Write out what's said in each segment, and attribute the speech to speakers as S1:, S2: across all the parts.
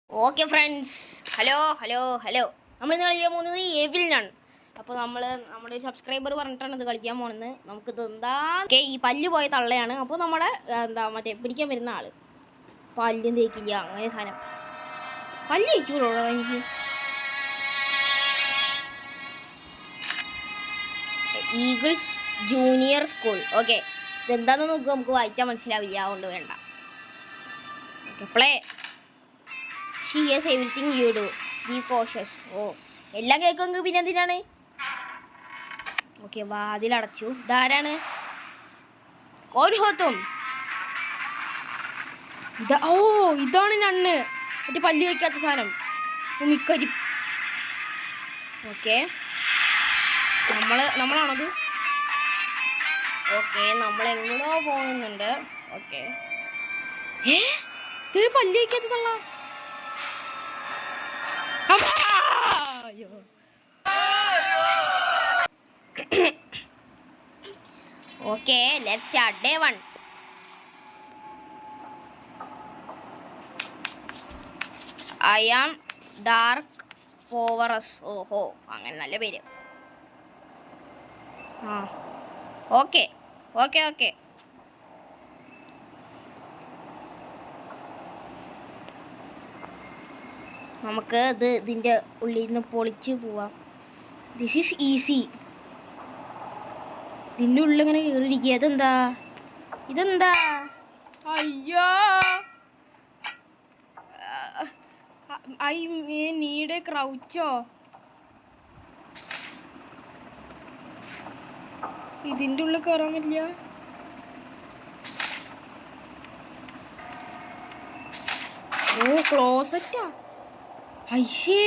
S1: Okay friends, hello hello hello. നമ്മൾ ഇന്ന് കളിക്കാൻ പോകുന്നത് എവിലിനാണ്. അപ്പോൾ നമ്മുടെ ഒരു സബ്സ്ക്രൈബർ പറഞ്ഞിട്ടാണ് ഇത് കളിക്കാൻ പോകുന്നത്. നമുക്കിത് എന്താ ഈ പല്ല് പോയ തള്ളയാണ്. അപ്പോൾ നമ്മുടെ മറ്റേ പിടിക്കാൻ വരുന്ന ആൾ പല്ലും തേക്കില്ല, അങ്ങനെ സാധനം. പല്ല് തേക്കൂലോ എനിക്ക്. Eagles junior school. ഓക്കെ, ഇതെന്താണെന്ന് നോക്കുക, നമുക്ക് വായിച്ചാൽ മനസ്സിലാവില്ല, അതുകൊണ്ട് വേണ്ട. Okay, play. She hears everything you do. Be cautious. എല്ലാം കേൾക്കുമെങ്കിൽ പിന്നെ എന്തിനാണ്? ഓക്കെ, വാതിലടച്ചു. ഇതാരാണ്? കോൻഹോത്തും. ഇതാണ് നണ്ണ്, മറ്റേ പല്ല് വയ്ക്കാത്ത സാധനം. മിക്കരി. ഓക്കെ, നമ്മളാണത്. ഓക്കെ, നമ്മൾ എങ്ങോട്ടോ പോകുന്നുണ്ട്. ഓക്കെ, പല്ല് വയ്ക്കാത്ത തള്ള. Okay, let's start day 1. I am dark porous. ഓഹോ, അങ്ങനെ നല്ല പേര്. Okay okay okay. നമുക്ക് ഇതിൻ്റെ ഉള്ളിൽ നിന്ന് പൊളിച്ച് പോവാം. This is easy. ഇതിൻ്റെ ഉള്ളിൽ ഇങ്ങനെ കയറിയിരിക്കുക. ഇതെന്താ? അയ്യോ, ഐ നീഡ് ക്രൗച്ചോ. ഇതിൻ്റെ ഉള്ളിൽ കയറാൻ പറ്റില്ല. ക്ലോസറ്റാ. അയ്യേ,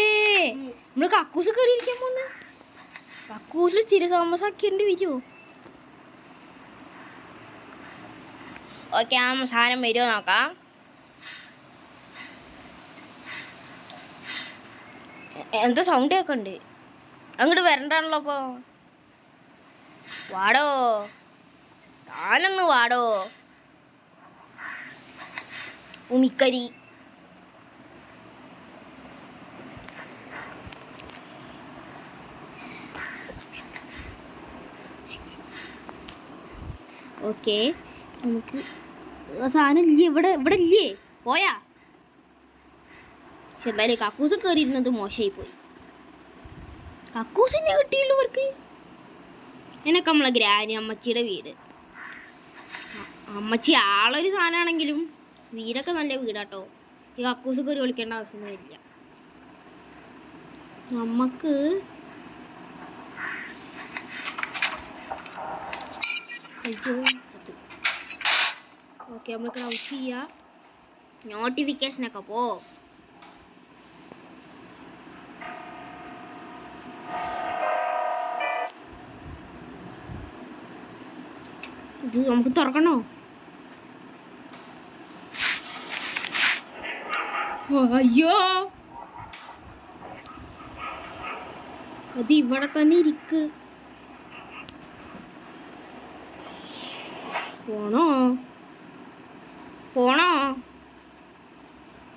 S1: നമ്മള് കക്കൂസ് കയറിയിരിക്കാൻ പോന്ന്. കക്കൂസിൽ സ്ഥിര താമസാക്കിണ്ട് വരുമോ? ഓക്കെ, ആ സാധനം വരുമോ നോക്കാം. എന്താ സൗണ്ട് കേൾക്കണ്ട്? അങ്ങോട്ട് വരണ്ടാണല്ലോ. അപ്പോൾ വാടോ, താനൊന്ന് വാടോ ഉമിക്കരി. ഓക്കെ, നമുക്ക് സാധനം ഇല്ലേ ഇവിടെ ഇല്ലേ? പോയാ? പക്ഷെ എന്തായാലും കക്കൂസ് കയറിയിരുന്നത് മോശമായി പോയി. കക്കൂസ് തന്നെ കിട്ടിയുള്ളൂ ഇവർക്ക്. ഇതിനൊക്കെ നമ്മളെ ഗ്രാനി അമ്മച്ചിയുടെ വീട്. അമ്മച്ചി ആളൊരു സാധനമാണെങ്കിലും വീടൊക്കെ നല്ല വീടാട്ടോ. ഈ കക്കൂസ് കയറി വിളിക്കേണ്ട ആവശ്യമൊന്നുമില്ല നമുക്ക്. അയ്യോ, ഓക്കെ, നമ്മൾ ക്രൗച്ച് ചെയ്യുക. നോട്ടിഫിക്കേഷനൊക്കെ പോ. ഇത് നമുക്ക് തുറക്കണോ? അയ്യോ, അത് ഇവിടെ തന്നെ ഇരിക്ക്. പോണോ പോണോ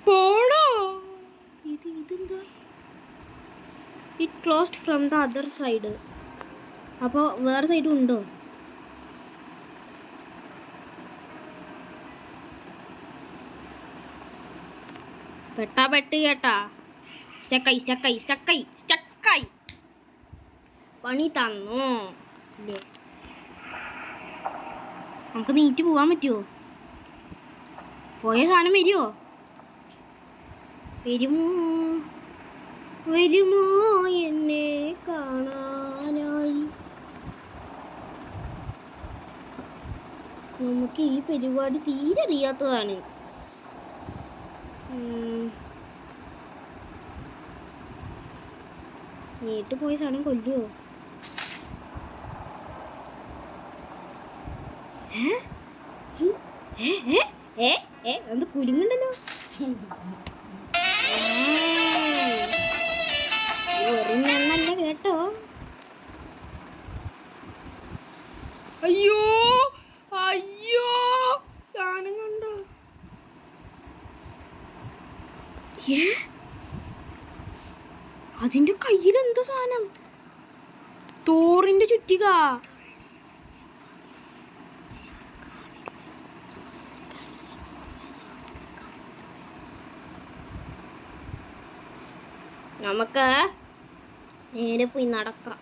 S1: പോണോ? ഇതെന്താ? It closed from the other side. അപ്പോൾ വേറെ സൈഡും ഉണ്ടോ? പെട്ട് കേട്ടാ. സ്റ്റക്കായി പണി തന്നു ഇല്ലേ? നമുക്ക് നീറ്റ് പോകാൻ പറ്റുമോ? പോയ സാധനം വരുമോ എന്നെ കാണാനായി? നമുക്ക് ഈ പരിപാടി തീരെ അറിയാത്തതാണ്. നീട്ട് പോയ സാധനം കൊല്ലുമോ? എന്ത് കുലുങ്ങുണ്ടല്ലോ. വെറുന്നല്ല കേട്ടോ. അയ്യോ സാധനം കണ്ടോ? Yeah. അതിന്റെ കയ്യിൽ എന്തോ സാധനം, തോറിന്റെ ചുറ്റിക. നമുക്ക് നേരെ പോയി നടക്കാം.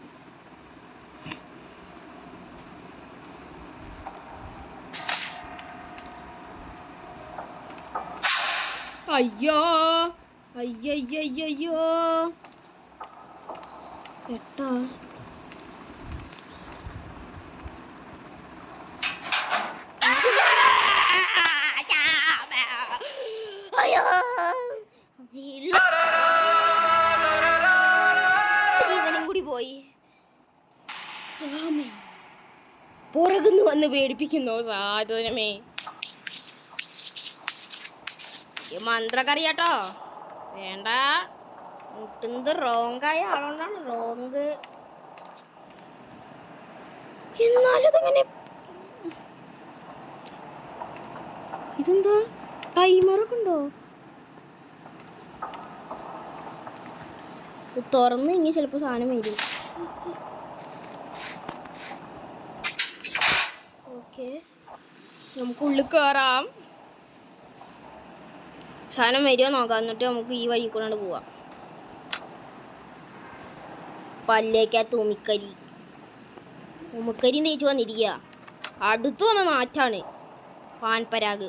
S1: അയ്യോ അയ്യോ കേട്ടോ. ജീവനും കൂടി പോയി. പുറകുന്ന് വന്ന് പേടിപ്പിക്കുന്നു സാധനമേ. മന്ത്രക്കറിയാട്ടോ വേണ്ട. മുട്ടുന്നത് റോങ്കായ ആളോണ്ടാണ് റോങ്. എന്നാലതങ്ങനെ ഇതെന്താ ടൈമറൊക്കെ ഉണ്ടോ? തുറന്ന് ഇനി ചിലപ്പോ സാധനം വരും. ഓക്കെ, നമുക്ക് ഉള്ളിൽ കയറാം. സാധനം വരുമോ നോക്കാം, എന്നിട്ട് നമുക്ക് ഈ വഴി കൊണ്ടാണ്ട് പോവാം. പല്ലേക്കകത്ത് ഉമിക്കരി തേച്ച് വന്നിരിക്കുക. അടുത്ത് വന്ന നാറ്റാണ് പാൻപരാഗ്.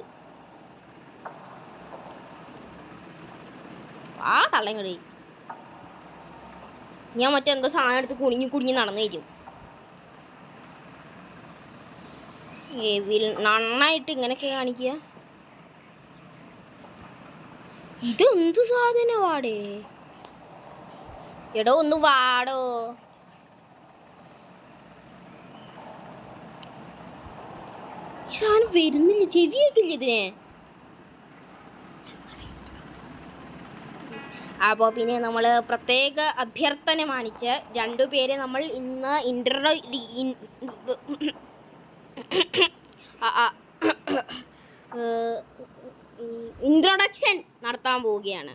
S1: ആ തള്ളങ്ങടി ഞാൻ മറ്റെന്തോ സാധനം എടുത്ത് കുടുങ്ങി നടന്നു വരും. നന്നായിട്ട് ഇങ്ങനെയൊക്കെ കാണിക്കുക. ഇതെന്ത് സാധനവാടേ? എടോ ഒന്ന് വാടോ. ഈ സാധനം വരുന്നില്ല, ചെവി കേൾക്കില്ല ഇതിനെ. അപ്പോൾ പിന്നെ നമ്മൾ പ്രത്യേക അഭ്യർത്ഥന മാനിച്ച് രണ്ടുപേരെ നമ്മൾ ഇന്ന് ഇൻട്രൊഡക്ഷൻ നടത്താൻ പോവുകയാണ്.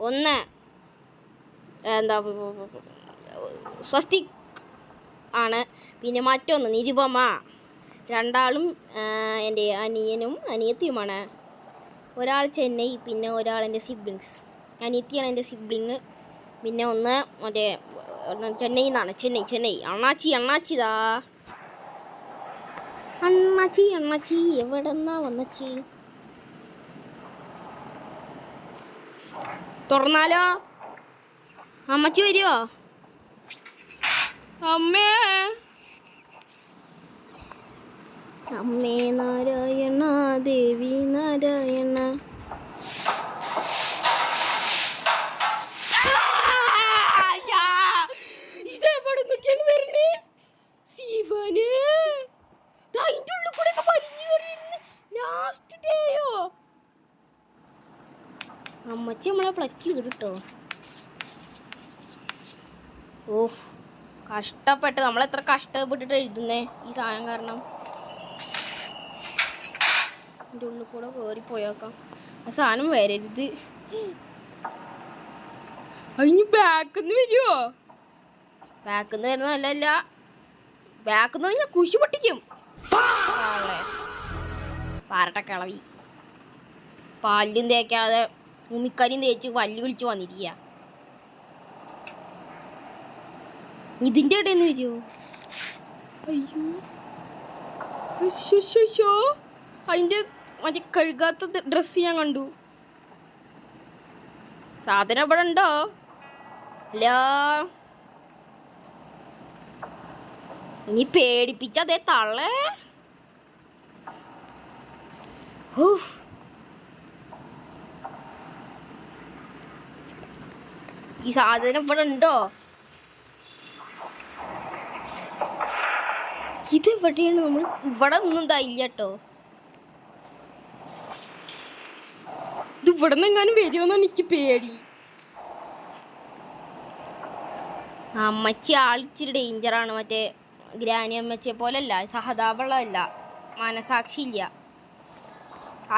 S1: ഒന്ന് എന്താ സ്വസ്തിക് ആണ്, പിന്നെ മറ്റൊന്ന് നിരുപമ. രണ്ടാളും എൻ്റെ അനിയനും അനിയത്തിയുമാണ്. ഒരാൾ ചെന്നൈ, പിന്നെ ഒരാൾ എൻ്റെ സിബ്ലിങ്സ്. അനിയത്തിയാണ് എൻ്റെ സിബ്ലിങ്. പിന്നെ ഒന്ന് മറ്റേ ചെന്നൈയിൽ നിന്നാണ്. ചെന്നൈ അണ്ണാച്ചിതാ. അണ്ണാച്ചി എവിടെ നിന്നാ വന്നച്ചി? തുറന്നാലോ? അമ്മച്ചി വരുമോ? അമ്മേ നാരായണ, ദേവി നാരായണ. ഇതെവിടെ നിന്നൊക്കെയാണ് വരണേ? ശിവന് അതിൻ്റെ ഉള്ളിൽ കൂടെ ഒക്കെ വലിഞ്ഞു കയറി വരുന്ന ലാസ്റ്റ് ഡേയോ? അമ്മച്ചി നമ്മളെ പ്ലക്കി വിട്ടോ. ഓഹ്, കഷ്ടപ്പെട്ട് നമ്മളെത്ര കഷ്ടപ്പെട്ടിട്ട് എഴുതുന്നേ ഈ സാധനം കാരണം. എൻ്റെ ഉള്ളിൽ കൂടെ കയറിപ്പോയേക്കാം. ആ സാധനം വരരുത്. അതിന് ബാക്കിന്ന് വരുമോ? ബാക്കിന്ന് വരുന്ന നല്ലല്ല. ബാക്കിന്ന് ഞാൻ കുശി പൊട്ടിക്കും. പാരട്ട കിളവി പാലും തേക്കാതെ ഉമിക്കരിയും തേച്ച് പല്ല് പിടിച്ച് വന്നിരിക്കുക. ഇതിൻ്റെ ഇടയിൽ നിന്ന് വരുമോ? അയ്യോ, അതിൻ്റെ മറ്റേ കഴുകാത്ത ഡ്രസ്സ് ഞാൻ കണ്ടു. സാധനം ഇവിടെ ഉണ്ടോ? ഹലോ, ഇനി പേടിപ്പിച്ചതേ തള്ളേ. ഈ സാധനം ഇവിടെ ഉണ്ടോ? ഇതെവിടെയാണ്? നമ്മൾ ഇവിടെ ഒന്നും ഇതായില്ല കേട്ടോ. ഇത് ഇവിടെ നിന്ന് എങ്ങാനും വരുമോന്നാണ് എനിക്ക് പേടി. അമ്മച്ചി ആളിച്ചിരി ഡേഞ്ചറാണ്. മറ്റേ ഗ്രാനി അമ്മച്ചിയെ പോലല്ല, സഹതാപമുള്ളതല്ല, മനസാക്ഷി ഇല്ല,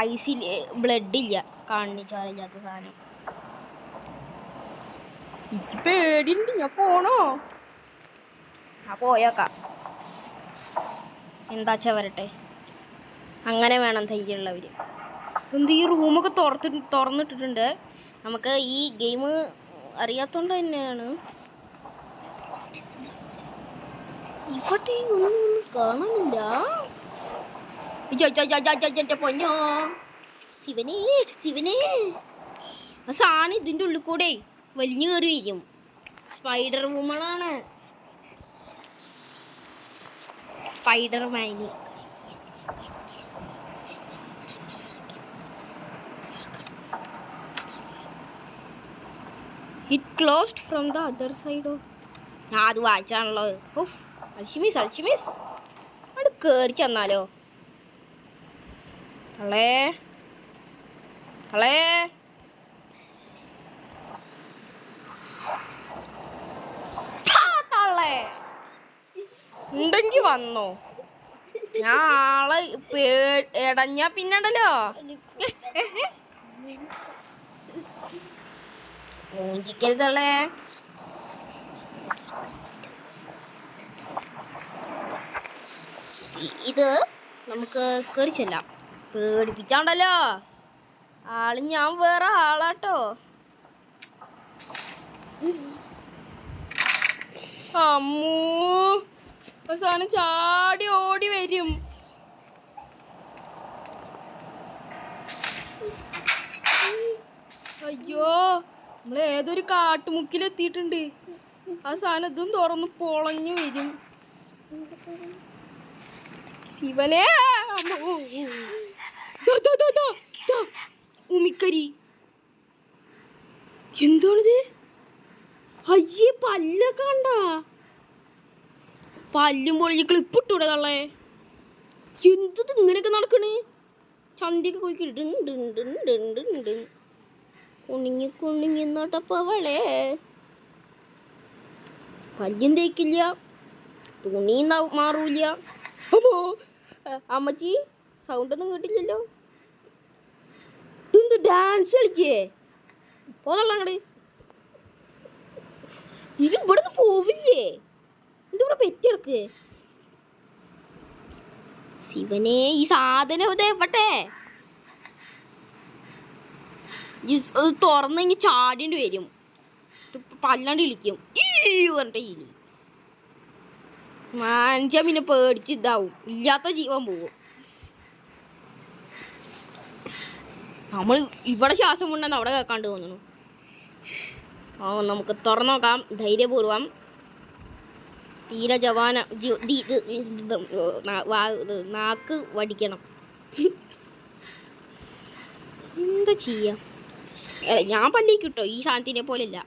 S1: ഐസിൽ ബ്ലഡില്ല, കാണിച്ചാലില്ലാത്ത സാധനം. എനിക്ക് പേടിയുണ്ട്, ഞാൻ പോണോ? ആ പോയേക്കാം, എന്താച്ചാ വരട്ടെ. അങ്ങനെ വേണം ധൈര്യമുള്ളവർ. എന്ത് ഈ റൂമൊക്കെ തുറന്നിട്ടിട്ടുണ്ട്. നമുക്ക് ഈ ഗെയിം അറിയാത്തോണ്ട് തന്നെയാണ്. ഇവിടെ ഒന്നും കാണാനില്ല. എന്റെ പൊന്നോ, ശിവനെ ശിവനെ, ആ സാധനം ഇതിൻ്റെ ഉള്ളിൽ കൂടെ വലിഞ്ഞു കയറി വരും. സ്പൈഡർ വുമണാണ്, സ്പൈഡർ മാനി. It closed from the other സൈഡോ. ഞാൻ അത് വായിച്ചാണല്ലോ. ഉഫ്, അൽഷിമീസ് അൽഷിമീസ് അവിടെ കയറി ചെന്നാലോ. തളേ തളേ, തള്ളേ ഉണ്ടെങ്കി വന്നോ. ഞാൻ ആളെ എടഞ്ഞാ പിന്നണ്ടല്ലോ മൂഞ്ചിക്കരുതള്ളേ. ഇത് നമുക്ക് കയറി ചെല്ലാം. പേടിപ്പിച്ചാണ്ടല്ലോ ആള്, ഞാൻ വേറെ ആളാട്ടോ. അമ്മൂ, അവസാനം ചാടി ഓടി വരും. അയ്യോ, നമ്മൾ ഏതൊരു കാട്ടുമുക്കിലെത്തിയിട്ടുണ്ട്. ആ സാധനം ഇതും തുറന്ന് പൊളഞ്ഞു വരും. ശിവനെ, ഉമിക്കരി എന്താണിത്? അയ്യേ, പല്ലൊക്കെ കണ്ട, പല്ലും പൊളിഞ്ഞ് ക്ലിപ്പിട്ടൂടെ തള്ളേ. എന്തത് ഇങ്ങനെയൊക്കെ നടക്കണ്? ചന്തിയൊക്കെ കുഴിക്കിട്ടുണ്ട്. കുണിങ്ങി കുണിങ്ങി നോട്ടപ്പവളെ, പല്ലും തേക്കില്ല, തുണി മാറൂല. അപ്പോ അമ്മച്ചി സൗണ്ടൊന്നും കേട്ടില്ലല്ലോ. ഇതെന്ത് ഡാൻസ് കളിക്കേ? പോതള്ളങ്ങട്, ഇത് ഇവിടെ നിന്ന് പോവില്ലേ? ഇതിവിടെ പെറ്റിടക്ക്. ശിവനെ, ഈ സാധനം എവിടെ? തുറന്നെങ്കിൽ ചാടേണ്ടി വരും. പല്ലാണ്ട് ഇളിക്കും ഈ പറഞ്ഞിട്ട് ഇലി. മനുഷ്യ പിന്നെ പേടിച്ച് ഇതാവും, ഇല്ലാത്ത ജീവൻ പോവും. നമ്മൾ ഇവിടെ ശ്വാസം കൊണ്ടെന്ന് അവിടെ കേൾക്കാണ്ട് തോന്നുന്നു. നമുക്ക് തുറന്നു നോക്കാം ധൈര്യപൂർവം. തീരെ ജവാന നാക്ക് വടിക്കണം. എന്താ ചെയ്യാ? ഞാൻ പല്ലി കിട്ടോ, ഈ സാധനത്തിനെ പോലെയല്ല.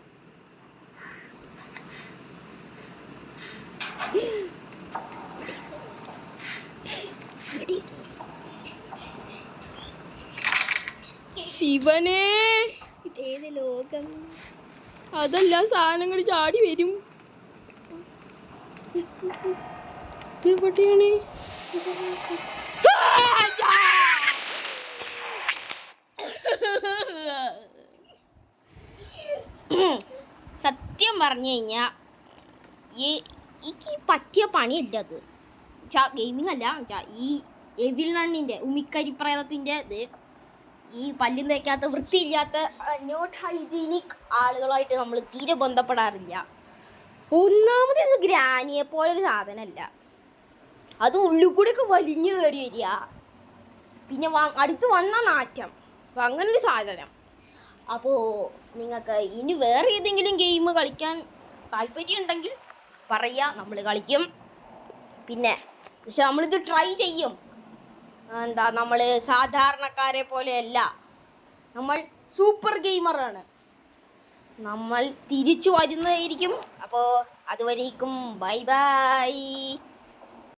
S1: ശിവനെ, ഇതേത് ലോകം? അതല്ല, സാധനങ്ങൾ ചാടി വരും. ഇതെവിടെയാണ്? സത്യം പറഞ്ഞു കഴിഞ്ഞാൽ എനിക്ക് പറ്റിയ പണിയല്ല അത്. ഗെയിമിംഗ് അല്ല, ഈ എവിൽ നണ്ണിൻ്റെ ഉമിക്കരിപ്രേതത്തിൻ്റെ ഇത് ഈ പല്ലും തേക്കാത്ത വൃത്തിയില്ലാത്ത നോട്ട് ഹൈജീനിക് ആളുകളായിട്ട് നമ്മൾ തീരെ ബന്ധപ്പെടാറില്ല. ഒന്നാമത് ഇത് ഗ്രാനിയെ പോലൊരു സാധനമല്ല, അത് ഉള്ളിൽ കൂടെയൊക്കെ വലിഞ്ഞു കയറി വരിക. പിന്നെ അടുത്ത് വന്ന നാറ്റം, അങ്ങനൊരു സാധനം. അപ്പോൾ നിങ്ങൾക്ക് ഇനി വേറെ ഏതെങ്കിലും ഗെയിം കളിക്കാൻ താല്പര്യം ഉണ്ടെങ്കിൽ പറയുക, നമ്മൾ കളിക്കും. പിന്നെ പക്ഷെ നമ്മളിത് ട്രൈ ചെയ്യും. എന്താ, നമ്മൾ സാധാരണക്കാരെ പോലെയല്ല, നമ്മൾ സൂപ്പർ ഗെയിമറാണ്. നമ്മൾ തിരിച്ചു വരുന്നതായിരിക്കും. അപ്പോൾ അതുവരേക്കും ബൈ ബൈ.